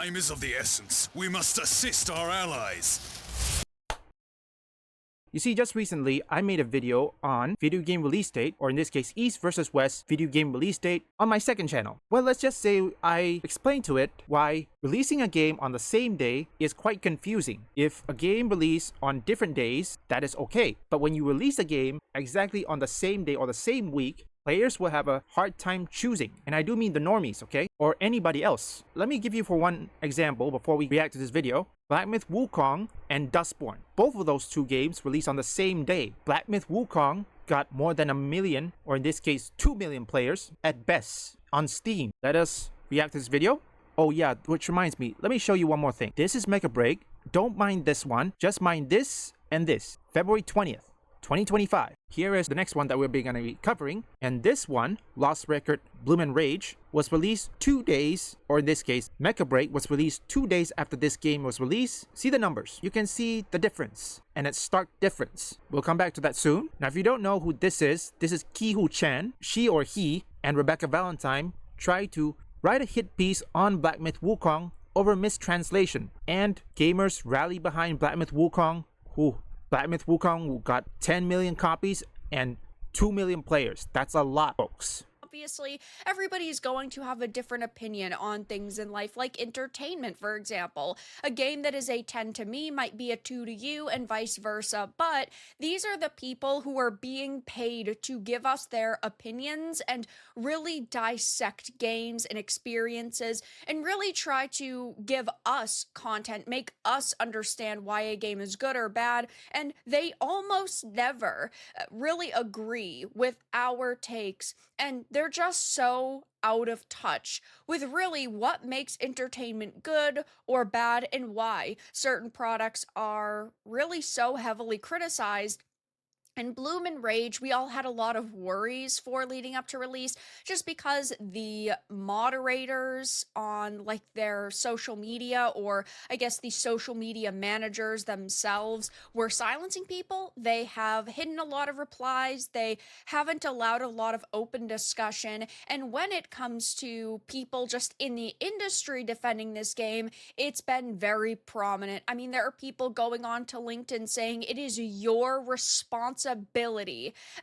Time is of the essence. We must assist our allies. You see, just recently, I made a video on video game release date, or in this case, East versus West video game release date on my second channel. Well, let's just say I explained to it why releasing a game on the same day is quite confusing. If a game released on different days, that is okay. But when you release a game exactly on the same day or the same week, players will have a hard time choosing. And I do mean the normies, okay? Or anybody else. Let me give you for one example before we react to this video. Black Myth Wukong and Dustborn. Both of those two games released on the same day. Black Myth Wukong got more than 1 million, or in this case 2 million players at best on Steam. Let us react to this video. Oh yeah, which reminds me, let me show you one more thing. This is Mecha Break. Don't mind this one, just mind this and this. February 20th. 2025. Here is the next one that we're going to be covering, and this one, Lost Record Bloom and Rage, was released 2 days, or in this case, Mecha Break was released 2 days after this game was released. See the numbers. You can see the difference, and it's stark difference. We'll come back to that soon. Now, if you don't know who this is Ki-Hu Chen. She or he and Rebecca Valentine tried to write a hit piece on Black Myth Wukong over mistranslation, and gamers rally behind Black Myth Wukong, who Black Myth Wukong got 10 million copies and 2 million players. That's a lot, folks. Obviously, everybody's going to have a different opinion on things in life, like entertainment, for example. A game that is a 10 to me might be a 2 to you, and vice versa. But these are the people who are being paid to give us their opinions and really dissect games and experiences and really try to give us content, make us understand why a game is good or bad. And they almost never really agree with our takes, and they're just so out of touch with really what makes entertainment good or bad and why certain products are really so heavily criticized. And Bloom and Rage, we all had a lot of worries for leading up to release, just because the moderators on like their social media, or I guess the social media managers themselves, were silencing people. They have hidden a lot of replies. They haven't allowed a lot of open discussion. And when it comes to people just in the industry defending this game, it's been very prominent. I mean, there are people going on to LinkedIn saying it is your responsibility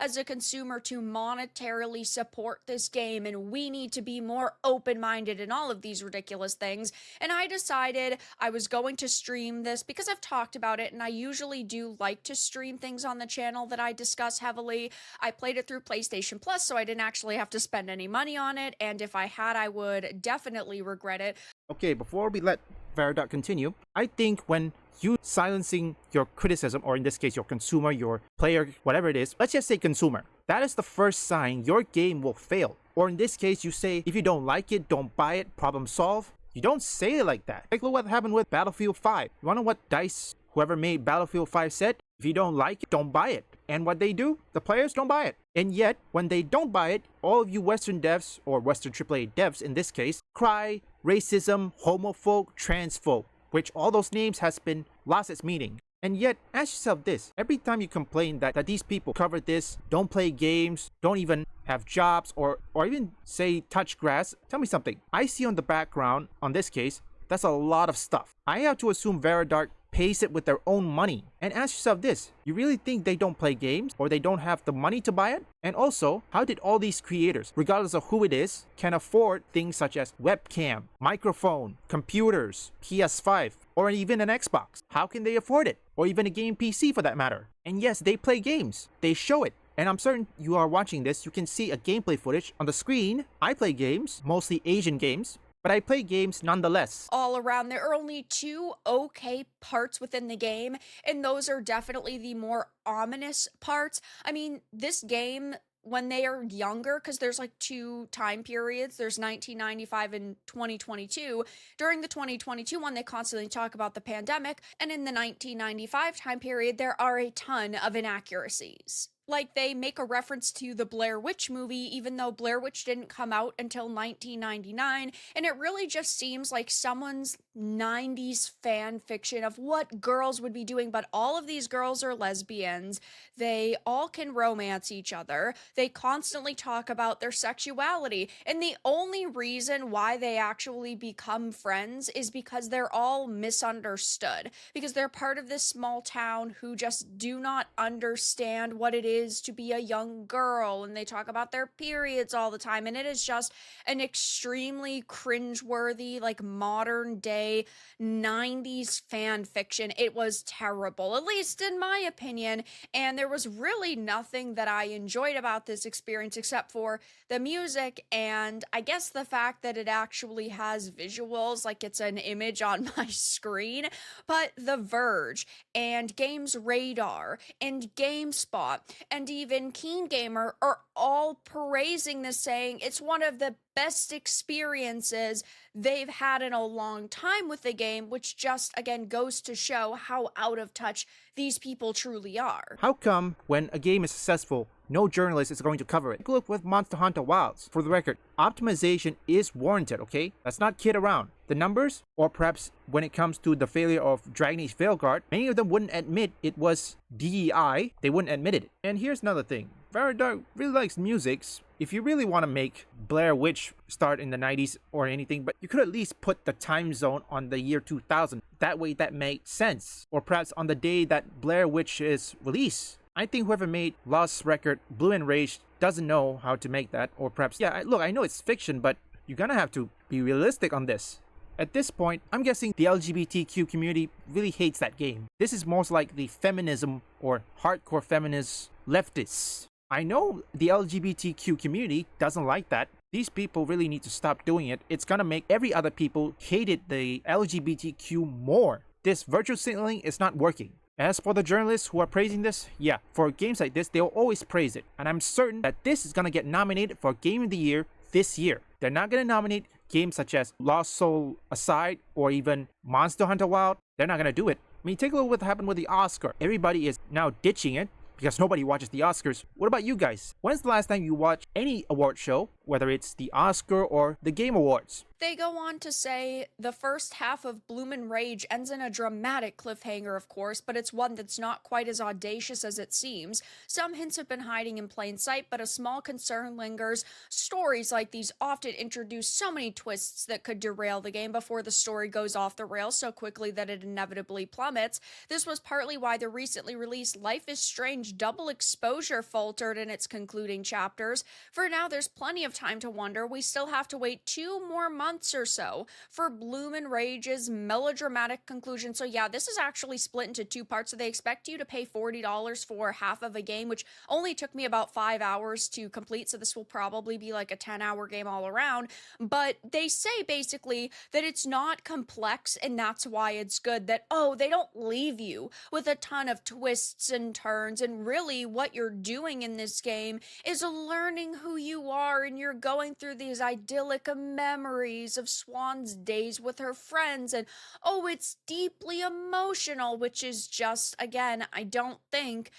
as a consumer to monetarily support this game, and we need to be more open-minded and all of these ridiculous things. And I decided I was going to stream this because I've talked about it, and I usually do like to stream things on the channel that I discuss heavily. I played it through PlayStation Plus, so I didn't actually have to spend any money on it, and if I had, I would definitely regret it. Okay, before we let Veradot continue, I think when you silencing your criticism, or in this case your consumer, your player, whatever it is, let's just say consumer, that is the first sign your game will fail. Or in this case, you say, if you don't like it, don't buy it, problem solved. You don't say it like that. Take a look what happened with Battlefield 5. You wanna know what DICE, whoever made Battlefield 5 said? If you don't like it, don't buy it. And what they do? The players don't buy it. And yet, when they don't buy it, all of you Western devs, or Western AAA devs in this case, cry racism, homophobe, transphobe, which all those names has been lost its meaning. And yet, ask yourself this, every time you complain that these people cover this, don't play games, don't even have jobs, or even say touch grass, tell me something. I see on the background, on this case, that's a lot of stuff. I have to assume Veradart pays it with their own money. And ask yourself this, you really think they don't play games, or they don't have the money to buy it? And also, how did all these creators, regardless of who it is, can afford things such as webcam, microphone, computers, PS5, or even an Xbox? How can they afford it? Or even a game PC for that matter? And yes, they play games. They show it. And I'm certain you are watching this, you can see a gameplay footage on the screen. I play games, mostly Asian games, but I play games nonetheless. All around, there are only 2 okay parts within the game, and those are definitely the more ominous parts. I mean, this game, when they are younger, because there's like 2 time periods, there's 1995 and 2022. During the 2022 one, they constantly talk about the pandemic, and in the 1995 time period, there are a ton of inaccuracies. Like they make a reference to the Blair Witch movie, even though Blair Witch didn't come out until 1999. And it really just seems like someone's 90s fan fiction of what girls would be doing. But all of these girls are lesbians. They all can romance each other. They constantly talk about their sexuality. And the only reason why they actually become friends is because they're all misunderstood. Because they're part of this small town who just do not understand what it is to be a young girl, and they talk about their periods all the time, and it is just an extremely cringeworthy, like modern day 90s fan fiction. It was terrible, at least in my opinion, and there was really nothing that I enjoyed about this experience except for the music, and I guess the fact that it actually has visuals, like it's an image on my screen. But The Verge and Games Radar and GameSpot and even Keen Gamer are all praising this, saying it's one of the best experiences they've had in a long time with the game, which just again goes to show how out of touch these people truly are. How come when a game is successful, no journalist is going to cover it? Take a look with Monster Hunter Wilds. For the record, optimization is warranted, okay? Let's not kid around. The numbers, or perhaps when it comes to the failure of Dragon Age Veilguard, many of them wouldn't admit it was DEI. They wouldn't admit it. And here's another thing. Veridark really likes musics. If you really want to make Blair Witch start in the 90s or anything, but you could at least put the time zone on the year 2000. That way that makes sense. Or perhaps on the day that Blair Witch is released. I think whoever made Lost Record, Blue and Rage doesn't know how to make that. Or perhaps, yeah, look, I know it's fiction, but you're gonna have to be realistic on this. At this point, I'm guessing the LGBTQ community really hates that game. This is most like the feminism or hardcore feminist leftists. I know the LGBTQ community doesn't like that. These people really need to stop doing it. It's gonna make every other people hated the LGBTQ more. This virtue signaling is not working. As for the journalists who are praising this, yeah, for games like this, they'll always praise it. And I'm certain that this is gonna get nominated for Game of the Year this year. They're not gonna nominate games such as Lost Soul Aside or even Monster Hunter Wild. They're not gonna do it. I mean, take a look at what happened with the Oscar. Everybody is now ditching it because nobody watches the Oscars. What about you guys? When's the last time you watched any award show, whether it's the Oscar or the Game Awards? They go on to say the first half of Bloomin' Rage ends in a dramatic cliffhanger, of course, but it's one that's not quite as audacious as it seems. Some hints have been hiding in plain sight, but a small concern lingers. Stories like these often introduce so many twists that could derail the game before the story goes off the rails so quickly that it inevitably plummets. This was partly why the recently released Life is Strange Double Exposure faltered in its concluding chapters. For now, there's plenty of time to wonder. We still have to wait 2 more months or so for Bloomin' Rage's melodramatic conclusion. So yeah, this is actually split into 2 parts. So they expect you to pay $40 for half of a game, which only took me about 5 hours to complete. So this will probably be like a 10-hour game all around. But they say basically that it's not complex and that's why it's good. That, oh, they don't leave you with a ton of twists and turns. And really what you're doing in this game is learning who you are, and you're going through these idyllic memories of Swan's days with her friends, and oh, it's deeply emotional, which is just, again, I don't think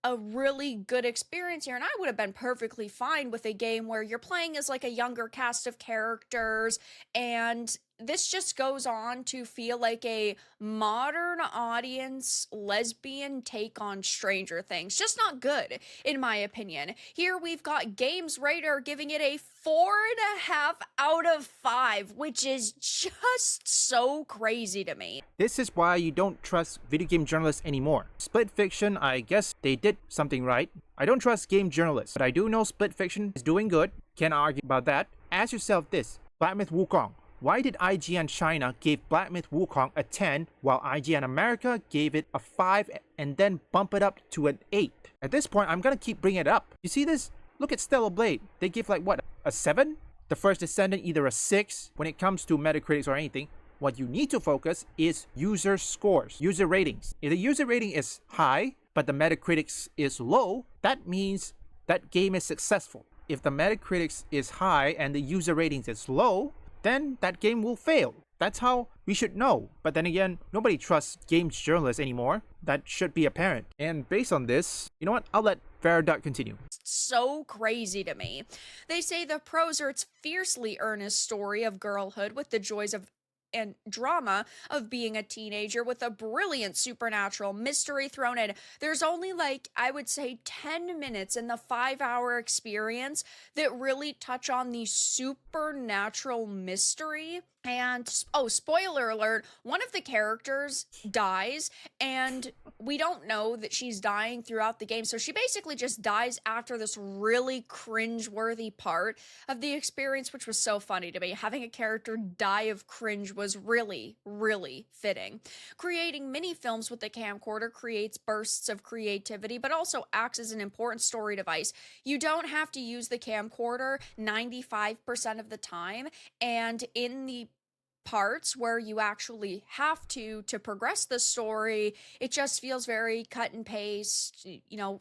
a really good experience here. And I would have been perfectly fine with a game where you're playing as like a younger cast of characters, and this just goes on to feel like a modern audience lesbian take on Stranger Things. Just not good, in my opinion. Here we've got Games Radar giving it a 4.5 out of 5, which is just so crazy to me. This is why you don't trust video game journalists anymore. Split Fiction, I guess they did something right. I don't trust game journalists, but I do know Split Fiction is doing good. Can't argue about that. Ask yourself this: Black Myth Wukong. Why did IGN China give Black Myth Wukong a 10 while IGN America gave it a 5 and then bump it up to an 8? At this point, I'm gonna keep bringing it up. You see this? Look at Stellar Blade. They give like what, a 7? The First Descendant either a 6 when it comes to Metacritics or anything. What you need to focus is user scores, user ratings. If the user rating is high but the Metacritics is low, that means that game is successful. If the Metacritics is high and the user ratings is low, then that game will fail. That's how we should know. But then again, nobody trusts games journalists anymore. That should be apparent. And based on this, you know what? I'll let Fair dot continue. So crazy to me. They say the pros are its fiercely earnest story of girlhood with the joys of and drama of being a teenager with a brilliant supernatural mystery thrown in. There's only like, I would say 10 minutes in the 5-hour experience that really touch on the supernatural mystery. And oh, spoiler alert, one of the characters dies, and we don't know that she's dying throughout the game. So she basically just dies after this really cringe-worthy part of the experience, which was so funny to me. Having a character die of cringe was really, really fitting. Creating mini films with the camcorder creates bursts of creativity, but also acts as an important story device. You don't have to use the camcorder 95% of the time, and in the parts where you actually have to progress the story, it just feels very cut and paste,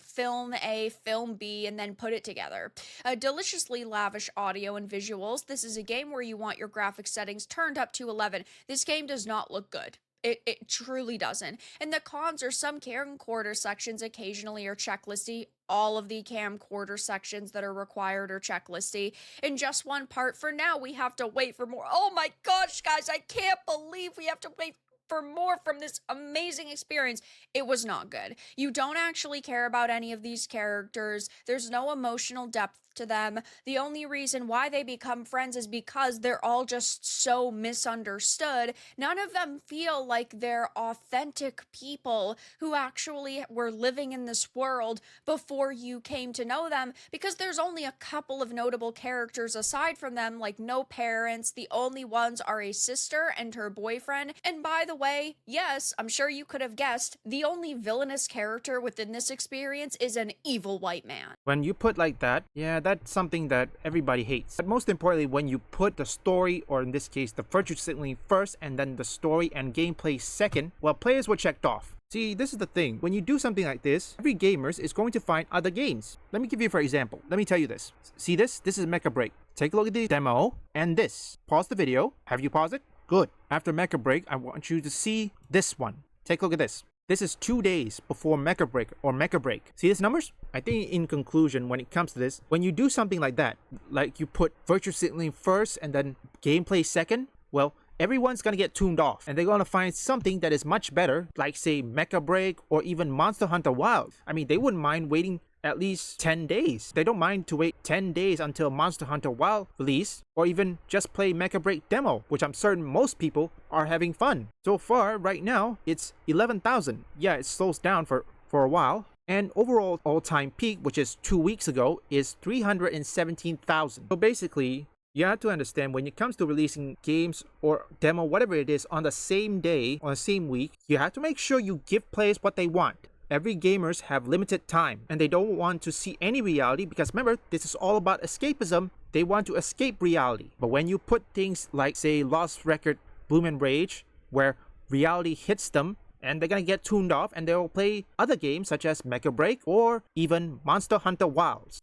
film A, film B, and then put it together. Deliciously lavish audio and visuals. This is a game where you want your graphics settings turned up to 11. This game does not look good. It truly doesn't. And the cons are some camcorder sections occasionally are checklisty. All of the camcorder sections that are required are checklisty. In just one part for now, we have to wait for more. Oh my gosh, guys, I can't believe we have to wait for more from this amazing experience. It was not good. You don't actually care about any of these characters. There's no emotional depth to them. The only reason why they become friends is because they're all just so misunderstood. None of them feel like they're authentic people who actually were living in this world before you came to know them, because there's only a couple of notable characters aside from them, like no parents. The only ones are a sister and her boyfriend. And by the way, yes, I'm sure you could have guessed, the only villainous character within this experience is an evil white man. When you put like that, yeah, that's something that everybody hates. But most importantly, when you put the story, or in this case, the virtue signaling first and then the story and gameplay second, well, players were checked off. See, this is the thing. When you do something like this, every gamers is going to find other games. Let me give you for example. Let me tell you this. See this? This is Mecha Break. Take a look at the demo and this. Pause the video. Have you paused it? Good. After Mecha Break, I want you to see this one. Take a look at this. This is 2 days before Mecha Break or Mecha Break. See these numbers? I think in conclusion, when it comes to this, when you do something like that, like you put virtue signaling first and then gameplay second, well, everyone's gonna get tuned off and they're gonna find something that is much better, like say Mecha Break or even Monster Hunter Wilds. I mean, they wouldn't mind waiting at least 10 days. They don't mind to wait 10 days until Monster Hunter Wild release, or even just play Mecha Break demo, which I'm certain most people are having fun. So far, right now, it's 11,000. Yeah, it slows down for a while. And overall all-time peak, which is 2 weeks ago, is 317,000. So basically, you have to understand when it comes to releasing games or demo, whatever it is, on the same day, on the same week, you have to make sure you give players what they want. Every gamers have limited time and they don't want to see any reality, because remember, this is all about escapism. They want to escape reality. But when you put things like say Lost Record, Bloom and Rage, where reality hits them and they're gonna get tuned off and they'll play other games such as Mecha Break or even Monster Hunter Wilds.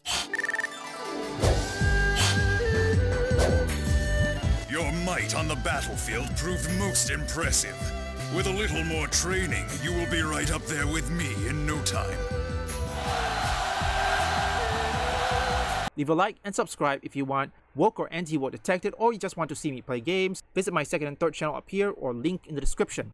Your might on the battlefield proved most impressive. With a little more training, you will be right up there with me in no time. Leave a like and subscribe if you want woke or anti-woke detected, or you just want to see me play games. Visit my second and third channel up here or link in the description.